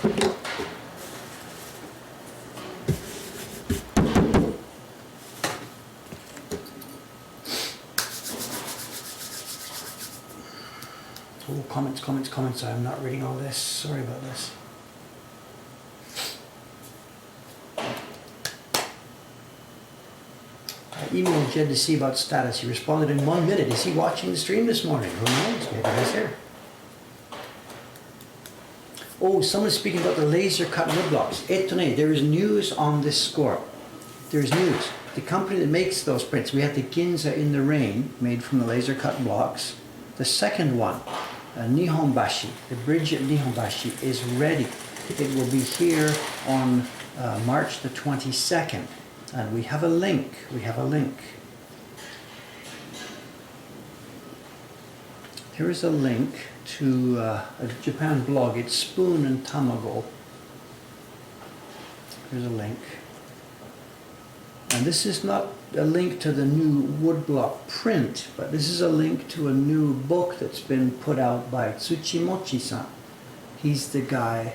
Oh, comments. I'm not reading all this. Sorry about this. I emailed Jed to see about status. He responded in 1 minute. Is he watching the stream this morning? Who knows? Maybe he's here. Oh, someone's speaking about the laser cut wood blocks. There is news on this score. There's news. The company that makes those prints, we have the Ginza in the Rain, made from the laser cut blocks. The second one, Nihonbashi, the bridge at Nihonbashi, is ready. It will be here on March the 22nd. And we have a link. Here is a link to a Japan blog. It's Spoon and Tamago. Here's a link. And this is not a link to the new woodblock print, but this is a link to a new book that's been put out by Tsuchimochi-san. He's the guy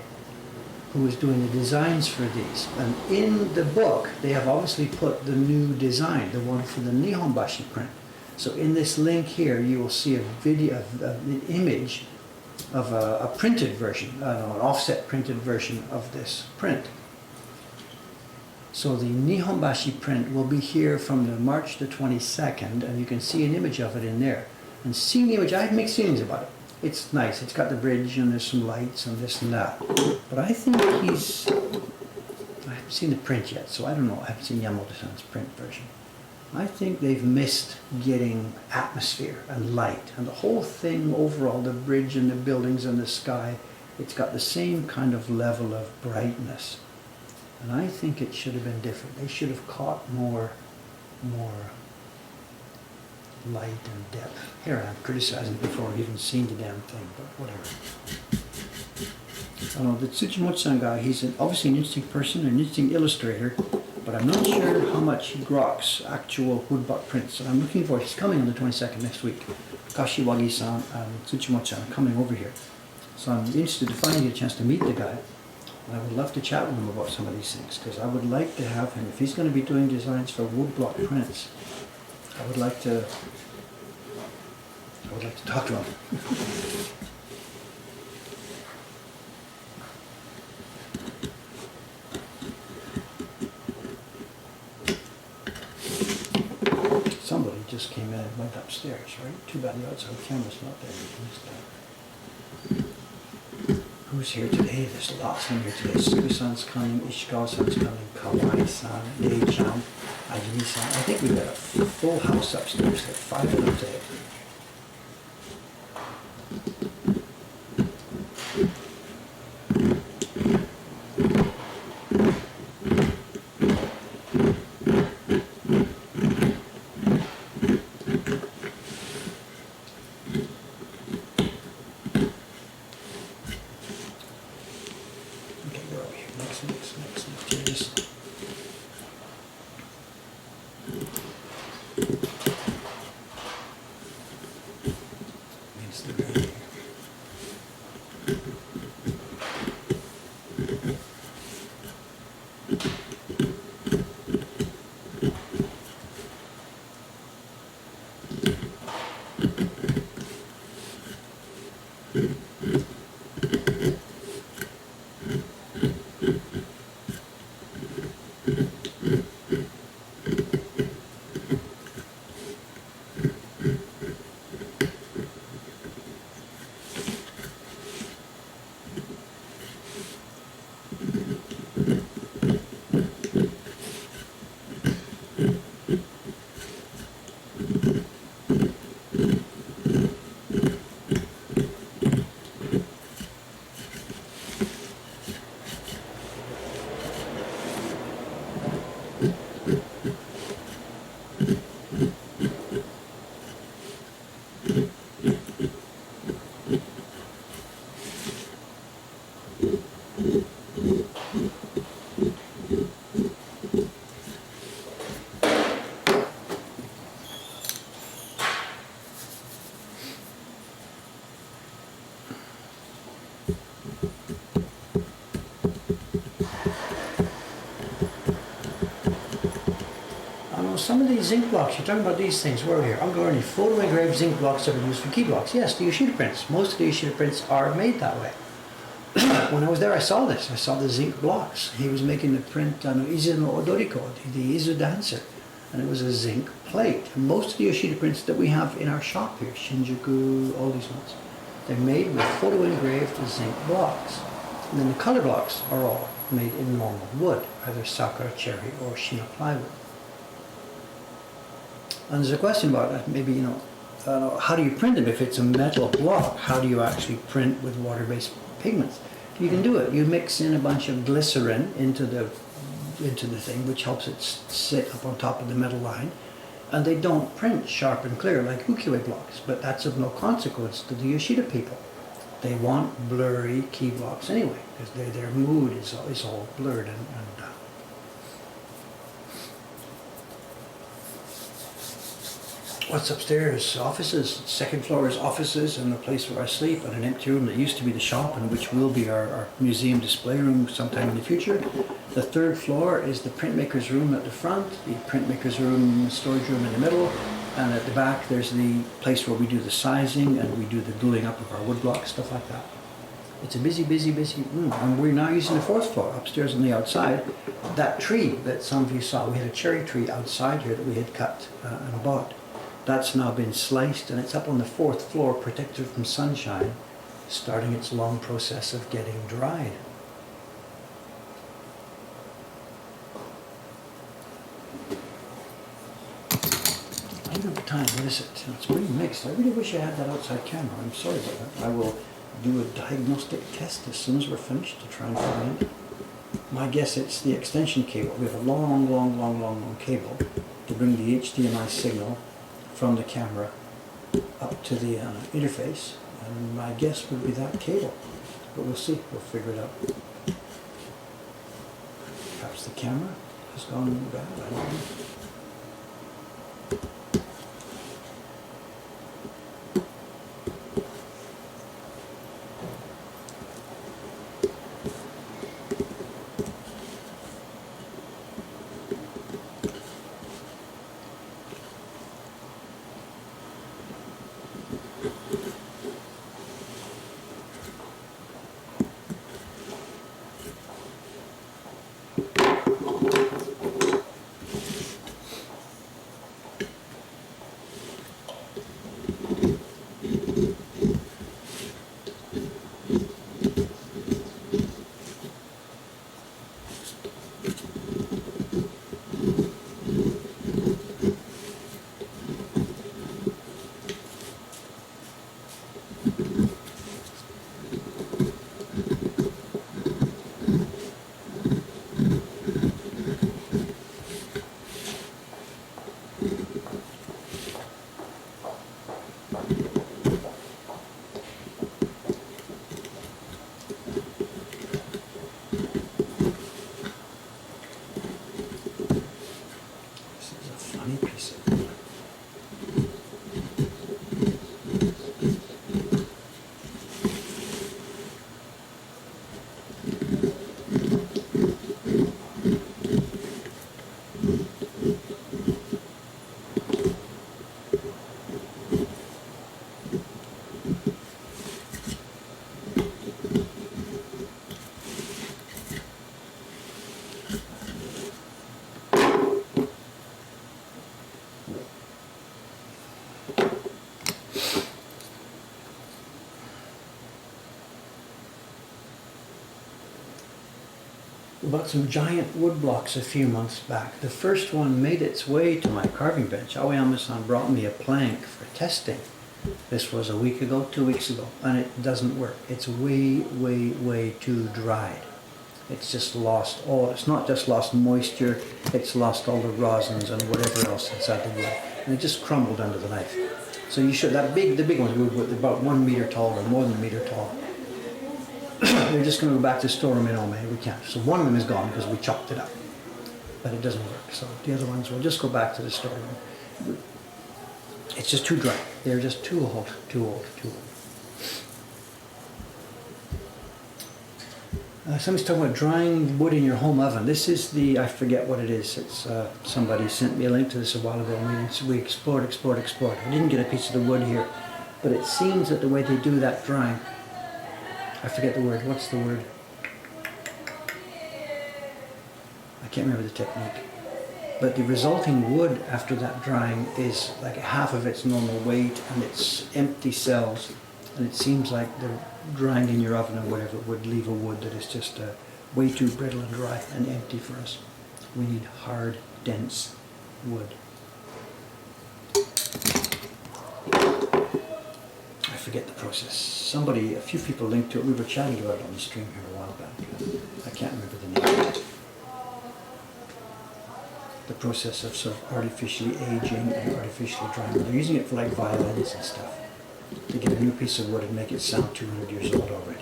who is doing the designs for these. And in the book, they have obviously put the new design, the one for the Nihonbashi print. So in this link here, you will see a video, an image of a printed version, an offset printed version of this print. So the Nihonbashi print will be here from the March the 22nd, and you can see an image of it in there. And seeing the image, I have mixed feelings about it. It's nice, it's got the bridge and there's some lights and this and that. But I think I haven't seen the print yet, so I don't know, I haven't seen Yamamoto-san's print version. I think they've missed getting atmosphere and light, and the whole thing overall, the bridge and the buildings and the sky, it's got the same kind of level of brightness. And I think it should have been different. They should have caught more light and depth. Here I'm criticizing before I've even seen the damn thing, but whatever. I don't know, the Tsuchimochi-san guy, he's obviously an interesting person, an interesting illustrator, but I'm not sure how much he grok's actual woodblock prints. And I'm looking for, he's coming on the 22nd next week. Kashiwagi-san and Tsuchimochi-san are coming over here. So I'm interested to finally get a chance to meet the guy. And I would love to chat with him about some of these things, because I would like to have him, if he's going to be doing designs for woodblock prints, I would like to talk to him. Somebody just came in and went upstairs, right? Too bad the outside camera's not there. Who's here today? There's lots of them here today. Suku-san's coming, Ishikawa-san's coming, Kawai-san, Dei-chan, Ajimi-san. I think we've got a full house upstairs. There are 5 of them today. some of these zinc blocks, you're talking about these things, where are we here? Ungarni, photo engraved zinc blocks that are used for key blocks. Yes, the Yoshida prints. Most of the Yoshida prints are made that way. When I was there, I saw this. I saw the zinc blocks. He was making the print on Izu no Odoriko, the Izu dancer, and it was a zinc plate. And most of the Yoshida prints that we have in our shop here, Shinjuku, all these ones, they're made with photo engraved zinc blocks. And then the color blocks are all made in normal wood, either sakura, cherry, or shina plywood. And there's a question about maybe, you know, how do you print them if it's a metal block? How do you actually print with water-based pigments? You can do it. You mix in a bunch of glycerin into the thing, which helps it sit up on top of the metal line, and they don't print sharp and clear like ukiyo-e blocks, but that's of no consequence to the Yoshida people. They want blurry key blocks anyway, because their mood is all blurred and what's upstairs? Offices. Second floor is offices and the place where I sleep, and an empty room that used to be the shop and which will be our museum display room sometime in the future. The third floor is the printmaker's room at the front, the printmaker's room, storage room in the middle, and at the back there's the place where we do the sizing and we do the gluing up of our wood blocks, stuff like that. It's a busy room, and we're now using the fourth floor upstairs on the outside. That tree that some of you saw, we had a cherry tree outside here that we had cut and bought. That's now been sliced and it's up on the fourth floor, protected from sunshine, starting its long process of getting dried. I don't have time, what is it? It's pretty mixed. I really wish I had that outside camera. I'm sorry about that. I will do a diagnostic test as soon as we're finished to try and find. My guess it's the extension cable. We have a long cable to bring the HDMI signal from the camera up to the interface, and my guess would be that cable, but we'll see, we'll figure it out. Perhaps the camera has gone bad, I don't know. We bought some giant wood blocks a few months back. The first one made its way to my carving bench. Aoyama-san brought me a plank for testing. This was a week ago, 2 weeks ago, and it doesn't work. It's way too dried. It's just lost all, it's not just lost moisture, it's lost all the rosins and whatever else inside the wood. And it just crumbled under the knife. So you should, the big ones were about 1 meter tall or more than a meter tall. We're just going to go back to store them in Ome. We can't. So one of them is gone because we chopped it up. But it doesn't work. So the other ones, we'll just go back to the storeroom. It's just too dry. They're just too old. Somebody's talking about drying wood in your home oven. This is the, I forget what it is. It's somebody sent me a link to this a while ago, and we explored. I didn't get a piece of the wood here, but it seems that the way they do that drying, I forget the word. What's the word? I can't remember the technique. But the resulting wood after that drying is like half of its normal weight, and it's empty cells, and it seems like the drying in your oven or whatever would leave a wood that is just way too brittle and dry and empty for us. We need hard, dense wood. I forget the process. A few people linked to it. We were chatting about it on the stream here a while back. I can't remember the name of it. The process of sort of artificially aging and artificially drying. They're using it for like violins and stuff. To get a new piece of wood and make it sound 200 years old already.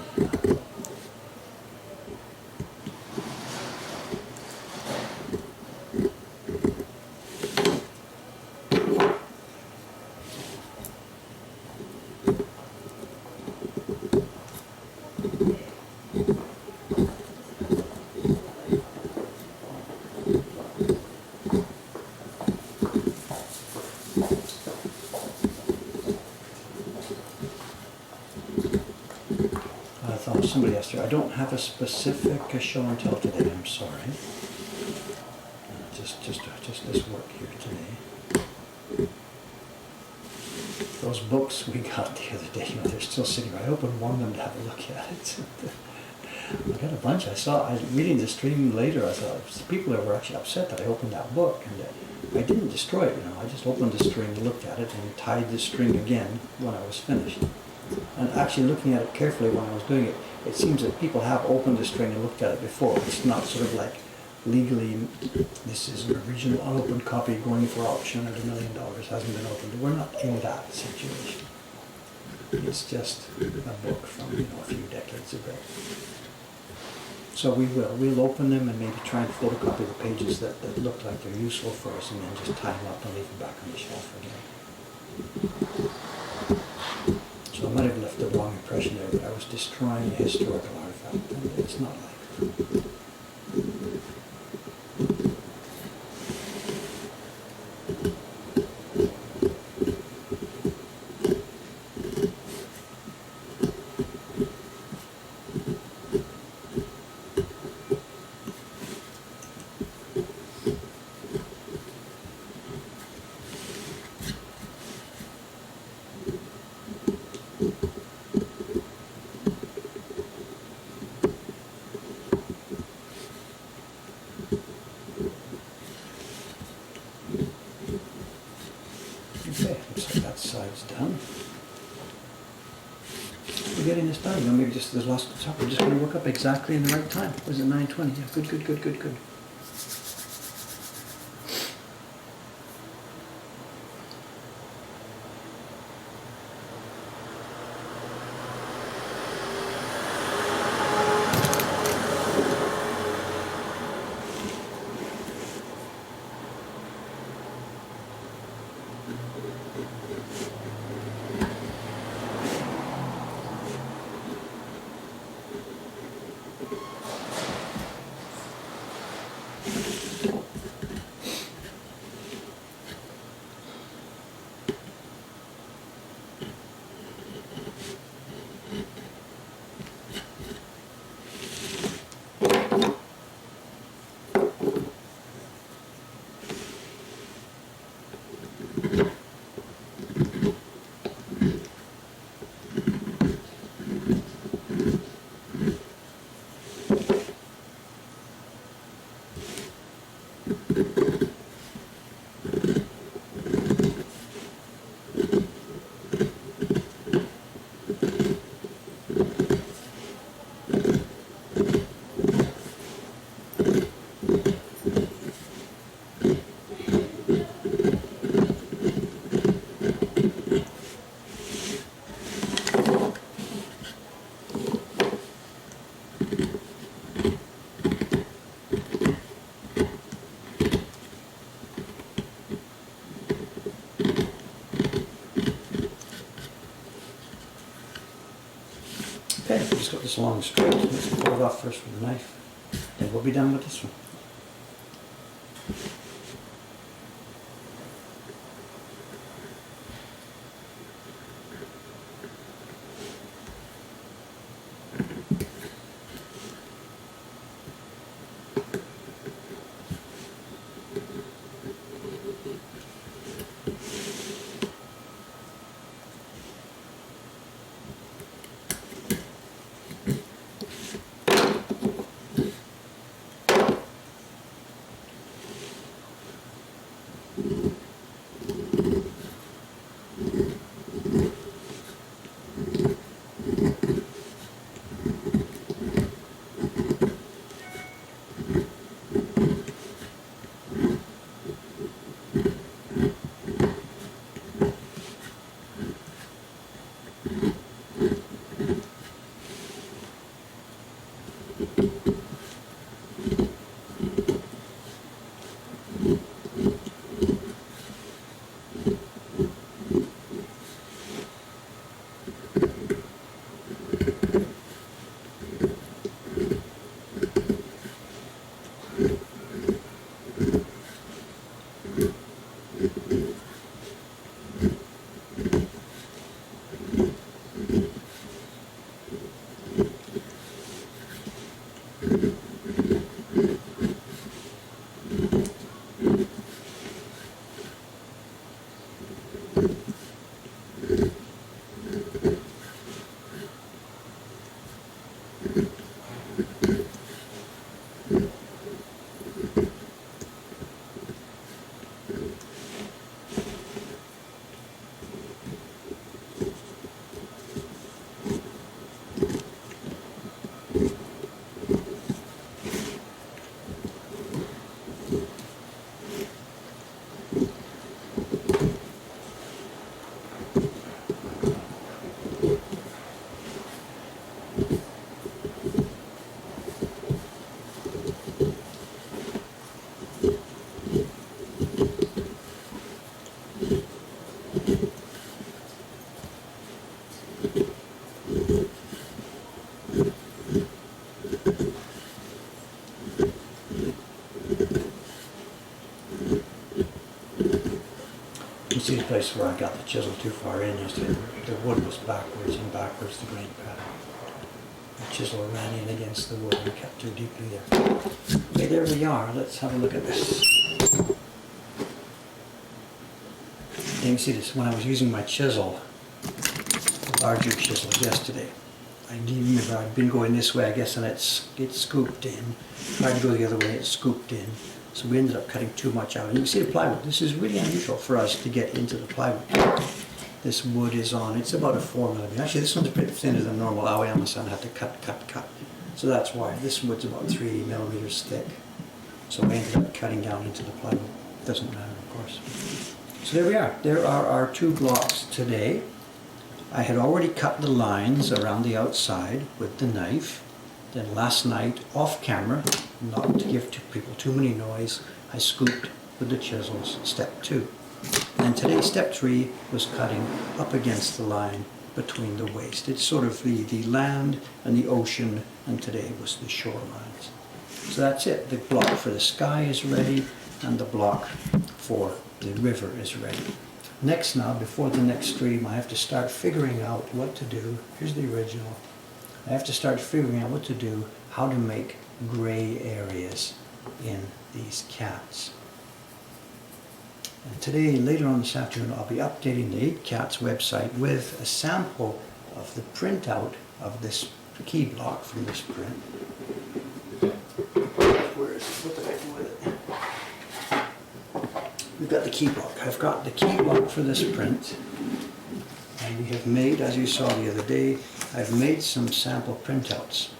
Somebody asked her, I don't have a specific show and tell today, I'm sorry. Just this work here today. Those books we got the other day, they're still sitting. I opened one of them to have a look at it. I got a bunch. I was reading the stream later, I thought, people were actually upset that I opened that book. And I didn't destroy it, I just opened the string, looked at it, and tied the string again when I was finished. And actually looking at it carefully when I was doing it, it seems that people have opened the string and looked at it before. It's not sort of like legally, this is an original unopened copy going for auction at $1 million, hasn't been opened. We're not in that situation. It's just a book from a few decades ago. So we'll open them and maybe try and photocopy the pages that look like they're useful for us, and then just tie them up and leave them back on the shelf again. So I might have left the wrong impression there, but I was destroying a historical artifact, and it's not like that. Okay, looks like that side's done. We're getting this done. Maybe just there's lots to talk. We're just going to work up exactly in the right time. Was it 9:20? Yeah, good. this along straight. Let's pull it off first with the knife. Then we'll be done with this one. You see the place where I got the chisel too far in yesterday. The wood was backwards and backwards, the grain pattern. The chisel ran in against the wood and cut too deeply there. Okay, there we are. Let's have a look at this. You can see this when I was using my chisel, the larger chisel yesterday. I remember I'd been going this way, I guess, and it scooped in. Tried to go the other way, it scooped in. So we ended up cutting too much out. And you can see the plywood. This is really unusual for us to get into the plywood. This wood is on, it's about a 4mm. Actually, this one's a bit thinner than normal. Aoyama-san had to cut. So that's why. This wood's about 3mm thick. So we ended up cutting down into the plywood. Doesn't matter, of course. So there we are. There are our 2 blocks today. I had already cut the lines around the outside with the knife. Then last night, off camera, not to give people too many noise, I scooped with the chisels, step 2. And today, step 3 was cutting up against the line between the waist. It's sort of the land and the ocean, and today was the shorelines. So that's it. The block for the sky is ready, and the block for the river is ready. Next now, before the next stream, I have to start figuring out what to do. Here's the original. I have to start figuring out what to do, how to make gray areas in these cats. And today, later on this afternoon, I'll be updating the 8 Cats website with a sample of the printout of this key block from this print. Where is it? What did I do with it? We've got the key block. I've got the key block for this print. And we have made, as you saw the other day, I've made some sample printouts.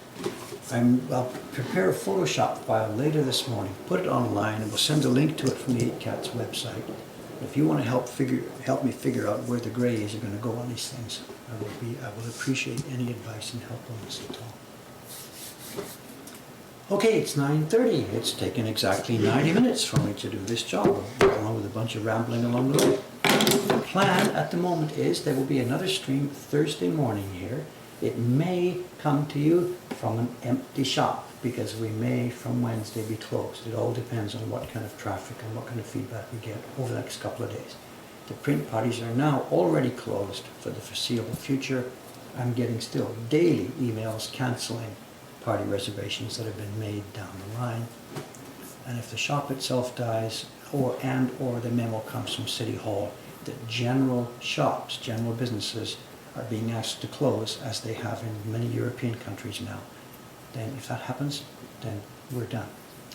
I'll prepare a Photoshop file later this morning, put it online, and we'll send a link to it from the 8 Cats website. If you want to help me figure out where the grays are going to go on these things, I will appreciate any advice and help on this at all. Okay, it's 9:30. It's taken exactly 90 minutes for me to do this job, along with a bunch of rambling along the way. The plan at the moment is there will be another stream Thursday morning here, It may come to you from an empty shop because we may from Wednesday be closed. It all depends on what kind of traffic and what kind of feedback we get over the next couple of days. The print parties are now already closed for the foreseeable future. I'm getting still daily emails canceling party reservations that have been made down the line. And if the shop itself dies, or the memo comes from City Hall that general shops, general businesses are being asked to close, as they have in many European countries now, then if that happens, then we're done.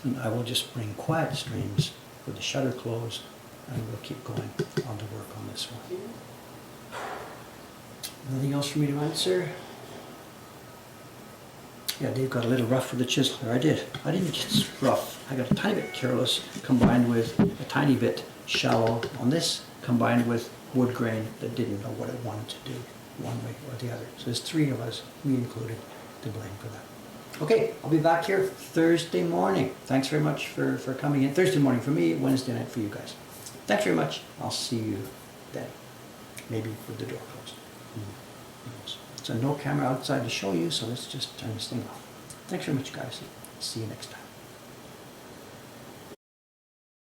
And I will just bring quiet streams with the shutter closed, and we'll keep going on to work on this one. Anything else for me to answer? Yeah, Dave got a little rough with the chiseler. I didn't get rough. I got a tiny bit careless, combined with a tiny bit shallow on this, combined with wood grain that didn't know what it wanted to do, one way or the other. So there's three of us, me included, to blame for that. Okay, I'll be back here Thursday morning. Thanks very much for coming in. Thursday morning for me, Wednesday night for you guys. Thanks very much. I'll see you then. Maybe with the door closed. So no camera outside to show you, so let's just turn this thing off. Thanks very much, guys. See you next time.